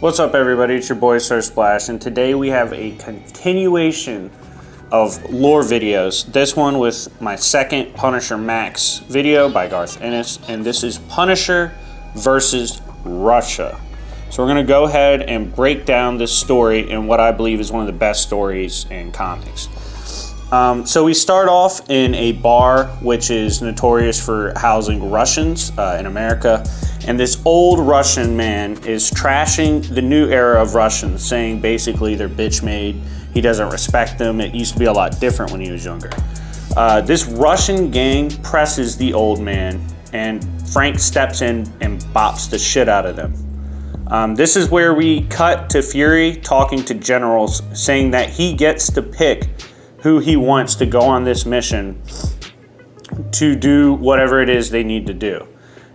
What's up, everybody? It's your boy Sir Splash, and today we have a continuation of lore videos. This one with my second Punisher Max video by Garth Ennis, and this is Punisher versus Russia. So we're going to go ahead and break down this story in what I believe is one of the best stories in comics. So we start off in a bar which is notorious for housing Russians in America. And this old Russian man is trashing the new era of Russians, saying basically they're bitch made, he doesn't respect them, it used to be a lot different when he was younger. This Russian gang presses the old man, and Frank steps in and bops the shit out of them. This is where we cut to Fury talking to generals, saying that he gets to pick who he wants to go on this mission to do whatever it is they need to do.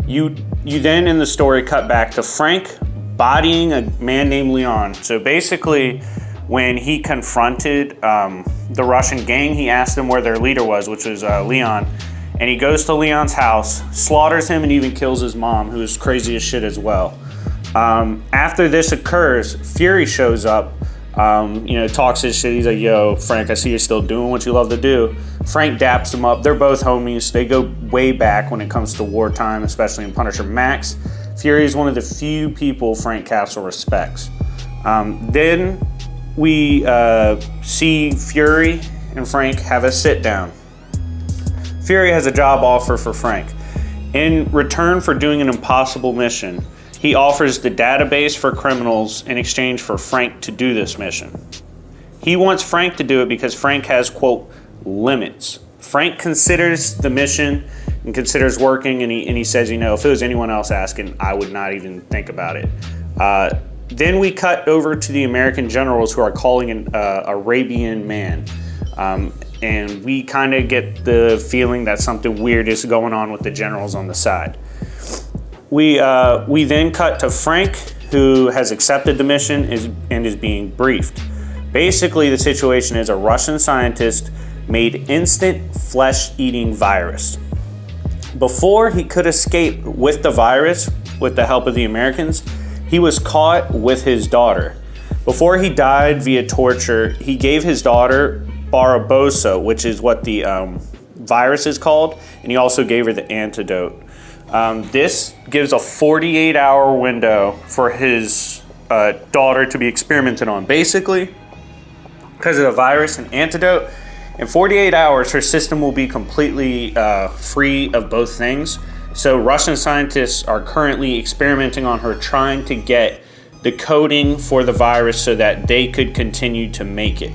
You then in the story cut back to Frank bodying a man named Leon. So basically, when he confronted the Russian gang, he asked them where their leader was, which was Leon. And he goes to Leon's house, slaughters him, and even kills his mom, who is crazy as shit as well. After this occurs, Fury shows up, talks his shit. He's like, yo, Frank, I see you're still doing what you love to do. Frank daps him up. They're both homies. They go way back when it comes to wartime, especially in Punisher Max. Fury is one of the few people Frank Castle respects. Then we see Fury and Frank have a sit down. Fury has a job offer for Frank. In return for doing an impossible mission, he offers the database for criminals in exchange for Frank to do this mission. He wants Frank to do it because Frank has, quote, limits. Frank considers the mission and considers working, and he says, if it was anyone else asking, I would not even think about it. Then we cut over to the American generals who are calling an Arabian man. And we kind of get the feeling that something weird is going on with the generals on the side. We then cut to Frank, who has accepted the mission and is being briefed. Basically, the situation is a Russian scientist made instant flesh-eating virus. Before he could escape with the virus, with the help of the Americans, he was caught with his daughter. Before he died via torture, he gave his daughter Barbarossa, which is what the virus is called, and he also gave her the antidote. This gives a 48-hour window for his daughter to be experimented on. Basically, because of the virus and antidote, in 48 hours, her system will be completely free of both things. So Russian scientists are currently experimenting on her, trying to get the coding for the virus so that they could continue to make it.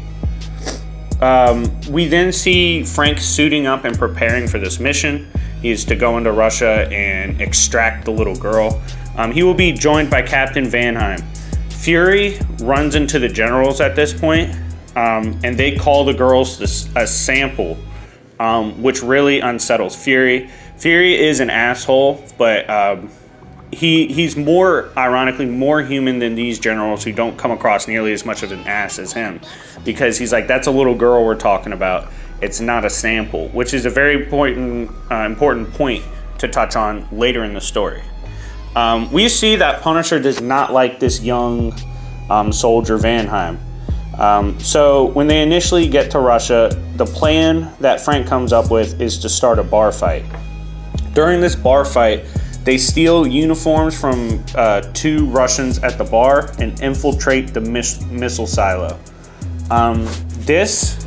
We then see Frank suiting up and preparing for this mission. He is to go into Russia and extract the little girl. He will be joined by Captain Vanheim. Fury runs into the generals at this point, and they call the girls a sample, which really unsettles Fury. Fury is an asshole, but he's ironically more human than these generals, who don't come across nearly as much of an ass as him, because he's like, that's a little girl we're talking about. It's not a sample, which is a very important point to touch on later in the story. We see that Punisher does not like this young soldier Vanheim. So when they initially get to Russia, the plan that Frank comes up with is to start a bar fight. During this bar fight, they steal uniforms from two Russians at the bar and infiltrate the missile silo. This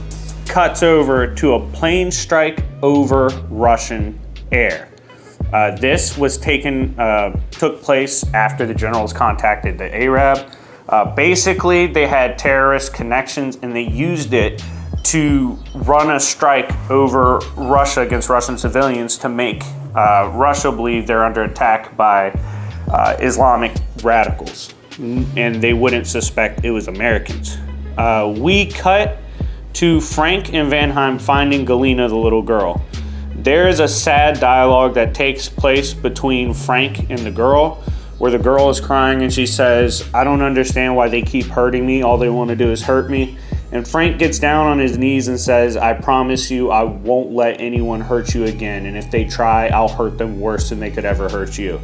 cuts over to a plane strike over Russian air. This was took place after the generals contacted the Arab. Basically, they had terrorist connections, and they used it to run a strike over Russia against Russian civilians to make Russia believe they're under attack by Islamic radicals, and they wouldn't suspect it was Americans. We cut to Frank and Vanheim finding Galena, the little girl. There is a sad dialogue that takes place between Frank and the girl, where the girl is crying and she says, I don't understand why they keep hurting me. All they want to do is hurt me. And Frank gets down on his knees and says, I promise you I won't let anyone hurt you again. And if they try, I'll hurt them worse than they could ever hurt you.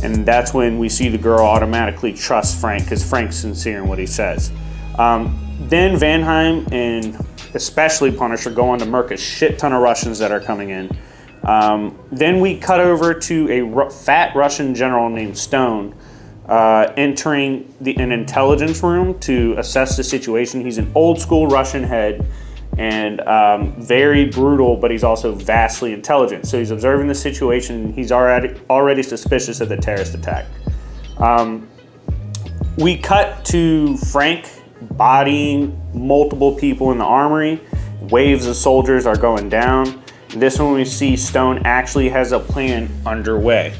And that's when we see the girl automatically trust Frank, because Frank's sincere in what he says. Then Vanheim and especially Punisher go on to murk a shit ton of Russians that are coming in. Then we cut over to a fat Russian general named Stone entering an intelligence room to assess the situation. He's an old school Russian head and very brutal, but he's also vastly intelligent. So he's observing the situation. He's already suspicious of the terrorist attack. We cut to Frank bodying multiple people in the armory. Waves of soldiers are going down. This one we see Stone actually has a plan underway.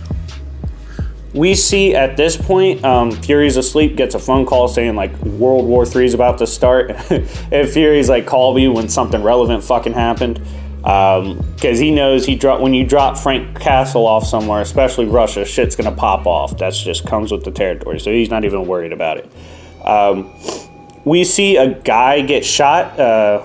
We see at this point, Fury's asleep, gets a phone call saying like World War III is about to start. And Fury's like, call me when something relevant fucking happened. Because he knows when you drop Frank Castle off somewhere, especially Russia, shit's gonna pop off. That's just comes with the territory. So he's not even worried about it. We see a guy get shot.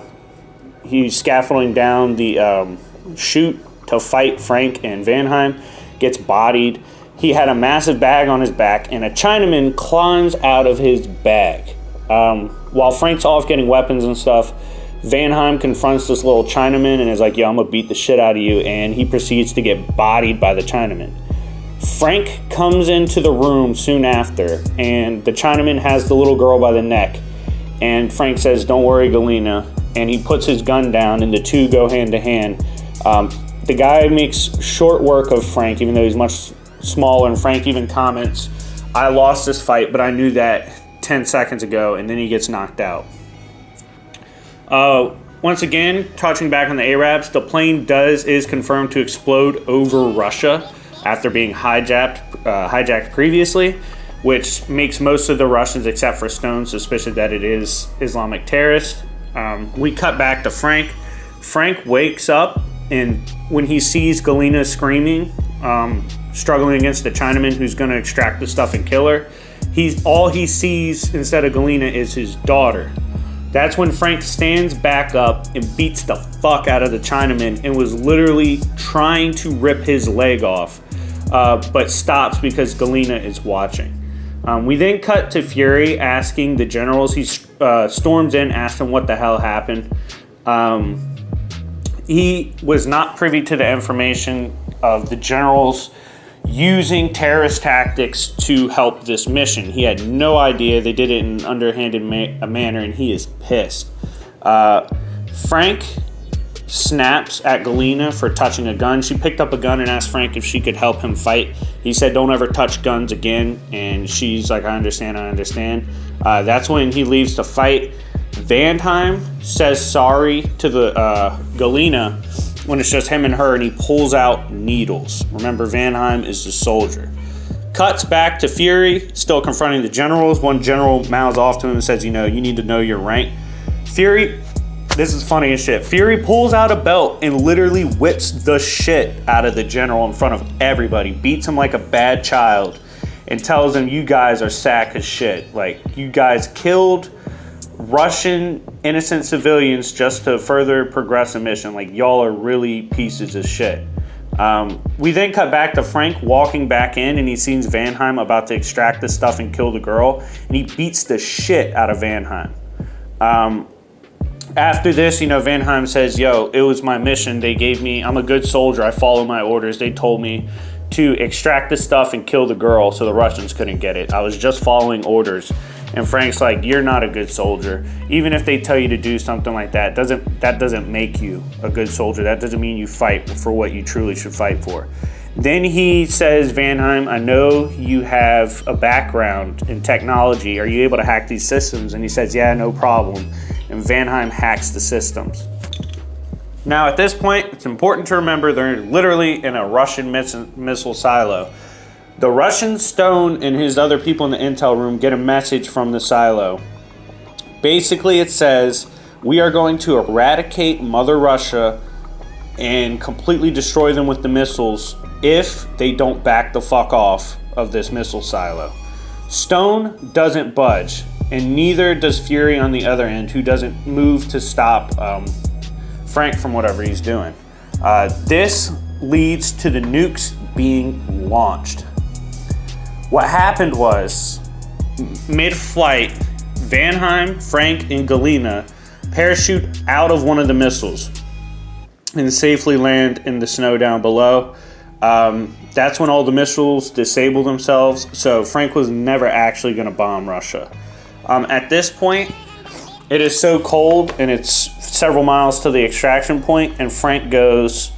He's scaffolding down the chute to fight Frank and Vanheim. Gets bodied. He had a massive bag on his back, and a Chinaman climbs out of his bag. While Frank's off getting weapons and stuff, Vanheim confronts this little Chinaman and is like, yo, I'm gonna beat the shit out of you, and he proceeds to get bodied by the Chinaman. Frank comes into the room soon after, and the Chinaman has the little girl by the neck, and Frank says, don't worry, Galena, and he puts his gun down, and the two go hand to hand. The guy makes short work of Frank, even though he's much smaller, and Frank even comments, I lost this fight, but I knew that 10 seconds ago, and then he gets knocked out. Once again, touching back on the Arabs, the plane is confirmed to explode over Russia after being hijacked previously, which makes most of the Russians, except for Stone, suspicious that it is Islamic terrorists. We cut back to Frank. Frank wakes up, and when he sees Galena screaming, struggling against the Chinaman who's going to extract the stuff and kill her, all he sees instead of Galena is his daughter. That's when Frank stands back up and beats the fuck out of the Chinaman and was literally trying to rip his leg off, but stops because Galena is watching. We then cut to Fury asking the generals. He storms in, asks them what the hell happened. He was not privy to the information of the generals using terrorist tactics to help this mission. He had no idea. They did it in an underhanded manner, and he is pissed. Frank snaps at Galena for touching a gun. She picked up a gun and asked Frank if she could help him fight. He said, don't ever touch guns again, and she's like, I understand. That's when he leaves to fight. Vanheim says sorry to the Galena when it's just him and her, and he pulls out needles. Remember, Vanheim is the soldier. Cuts back to Fury, still confronting the generals. One general mouths off to him and says, you need to know your rank. Fury, this is funny as shit. Fury pulls out a belt and literally whips the shit out of the general in front of everybody, beats him like a bad child, and tells him, you guys are sack of shit. Like, you guys killed Russian innocent civilians just to further progress a mission. Like, y'all are really pieces of shit. We then cut back to Frank walking back in, and he sees Vanheim about to extract the stuff and kill the girl, and he beats the shit out of Vanheim. After this, Vanheim says, yo, it was my mission. They gave me, I'm a good soldier. I follow my orders. They told me to extract the stuff and kill the girl so the Russians couldn't get it. I was just following orders. And Frank's like, you're not a good soldier. Even if they tell you to do something like that, that doesn't make you a good soldier. That doesn't mean you fight for what you truly should fight for. Then he says, Vanheim, I know you have a background in technology. Are you able to hack these systems? And he says, yeah, no problem. And Vanheim hacks the systems. Now, at this point, it's important to remember they're literally in a Russian missile silo. The Russian Stone and his other people in the intel room get a message from the silo. Basically, it says, we are going to eradicate Mother Russia and completely destroy them with the missiles if they don't back the fuck off of this missile silo. Stone doesn't budge, and neither does Fury on the other end, who doesn't move to stop Frank from whatever he's doing. This leads to the nukes being launched. What happened was, mid-flight, Vanheim, Frank, and Galena parachute out of one of the missiles and safely land in the snow down below. That's when all the missiles disable themselves, so Frank was never actually going to bomb Russia. At this point, it is so cold and it's several miles to the extraction point, and Frank goes,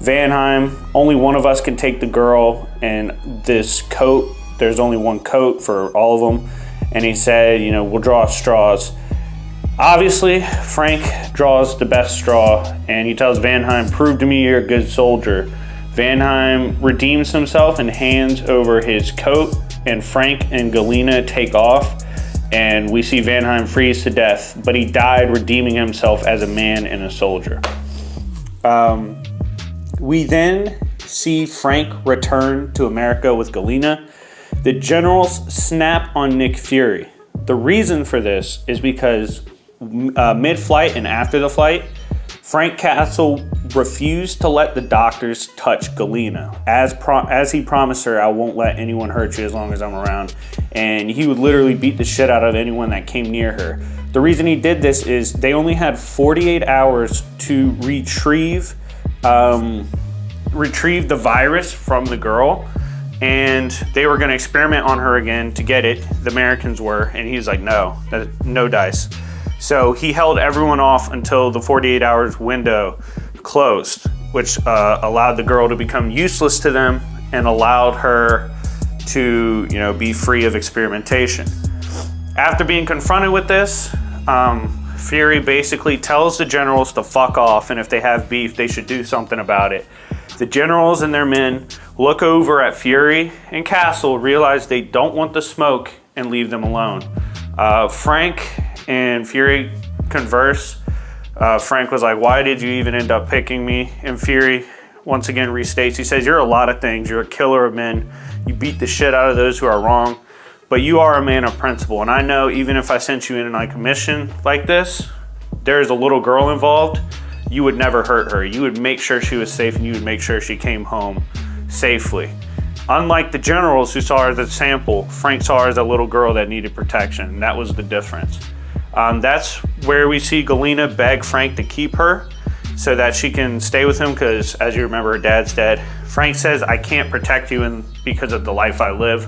Vanheim, only one of us can take the girl and this coat. There's only one coat for all of them. And he said, you know, we'll draw straws. Obviously, Frank draws the best straw, and he tells Vanheim, prove to me you're a good soldier. Vanheim redeems himself and hands over his coat, and Frank and Galena take off, and we see Vanheim freeze to death, but he died redeeming himself as a man and a soldier. We then see Frank return to America with Galena. The generals snap on Nick Fury. The reason for this is because mid-flight and after the flight, Frank Castle refused to let the doctors touch Galena. As he promised her, I won't let anyone hurt you as long as I'm around. And he would literally beat the shit out of anyone that came near her. The reason he did this is they only had 48 hours to retrieve the virus from the girl, and they were going to experiment on her again to get it. The Americans were, and he was like, no dice. So he held everyone off until the 48 hours window closed, which allowed the girl to become useless to them and allowed her to, you know, be free of experimentation. After being confronted with this, Fury basically tells the generals to fuck off, and if they have beef, they should do something about it. The generals and their men look over at Fury and Castle, realize they don't want the smoke, and leave them alone. Frank and Fury converse. Frank was like, why did you even end up picking me? And Fury once again restates, he says, you're a lot of things. You're a killer of men. You beat the shit out of those who are wrong. But you are a man of principle, and I know even if I sent you in like a mission like this, there's a little girl involved, you would never hurt her. You would make sure she was safe, and you would make sure she came home safely. Unlike the generals who saw her as a sample, Frank saw her as a little girl that needed protection, and that was the difference. That's where we see Galena beg Frank to keep her so that she can stay with him, because as you remember, her dad's dead. Frank says, I can't protect you because of the life I live.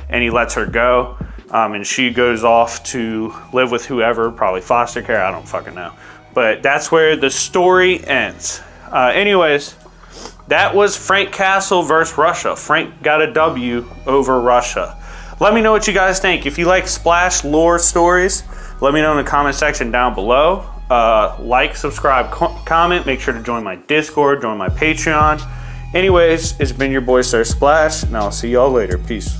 And he lets her go, and she goes off to live with whoever, probably foster care, I don't fucking know. But that's where the story ends. Anyways, that was Frank Castle versus Russia. Frank got a W over Russia. Let me know what you guys think. If you like Splash lore stories, let me know in the comment section down below. Like, subscribe, comment. Make sure to join my Discord, join my Patreon. Anyways, it's been your boy Sir Splash, and I'll see y'all later. Peace.